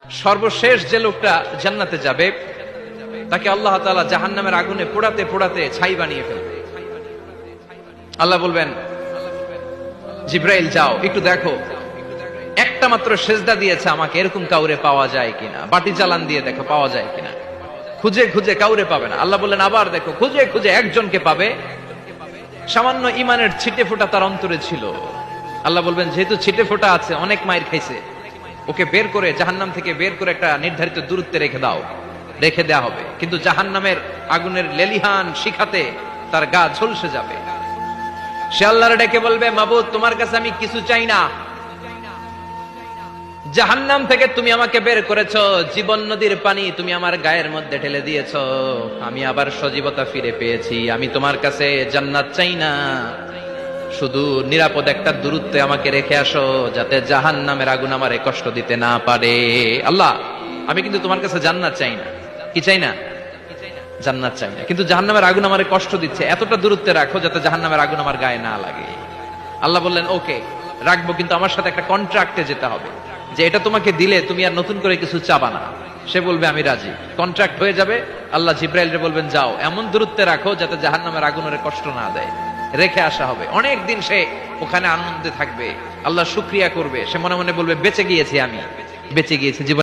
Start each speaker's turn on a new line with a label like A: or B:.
A: সর্বশেষ যে লোকটা জান্নাতে যাবে তাকে আল্লাহ তাআলা জাহান্নামের আগুনে পোড়াতে পোড়াতে ছাই বানিয়ে ফেলবে। আল্লাহ বলবেন, জিব্রাইল যাও একটু দেখো, একটা মাত্র সেজদা দিয়েছে আমাকে, এরকম কাউরে পাওয়া যায় কিনা। বাটি চালান দিয়ে দেখো পাওয়া যায় কিনা। খুঁজে খুঁজে কাউরে পাবে না। আল্লাহ বললেন আবার দেখো, খুঁজে খুঁজে একজনকে পাবে, সামান্য ইমানের ছিটে ফোঁটা তার অন্তরে ছিল। আল্লাহ বলবেন, যেহেতু ছিটে ফোঁটা আছে, অনেক মায়ের খাইছে, ওকে বের করে জাহান্নাম থেকে বের করে একটা নির্ধারিত দূরত্বে রেখে দাও। রেখে দেয়া হবে, কিন্তু জাহান্নামের আগুনের লেলিহান শিখাতে তার গা ঝলসে যাবে। সে আল্লাহর ডেকে বলবে, মাবুদ তোমার কাছে আমি কিছু চাই না, জাহান্নাম থেকে তুমি আমাকে বের করেছো, জীবন নদীর পানি তুমি আমার গায়ের মধ্যে ঢেলে দিয়েছো, আমি আবার সজীবতা ফিরে পেয়েছি। আমি তোমার কাছে জান্নাত চাই না, শুধু নিরাপদ একটা দূরত্বে আমাকে রেখে আসো, যাতে জাহান্নামের আগুন আমারে কষ্ট দিতে না পারে। আল্লাহ, আমি কিন্তু তোমার কাছে জান্নাত চাই না। কি চাই না? জান্নাত চাই না, কিন্তু জাহান্নামের আগুন আমারে কষ্ট দিচ্ছে, এতটা দূরত্বে রাখো যাতে জাহান্নামের আগুন আমার গায়ে না লাগে। আল্লাহ বললেন, ওকে রাখবো, কিন্তু আমার সাথে একটা কন্ট্রাক্টে যেতে হবে, যে এটা তোমাকে দিলে তুমি আর নতুন করে কিছু চাবা না। সে বলবে আমি রাজি, কন্ট্রাক্ট হয়ে যাবে। আল্লাহ জিব্রাইলকে বলবেন, যাও এমন দূরত্বে রাখো যাতে জাহান্নামের আগুন ওরে কষ্ট না দেয়। রেখে আসা হবে। অনেক দিন সে ওখানে আনন্দে থাকবে, আল্লাহ শুকরিয়া করবে, সে মনে মনে বলবে বেঁচে গিয়েছি, আমি বেঁচে গিয়েছি। জীবন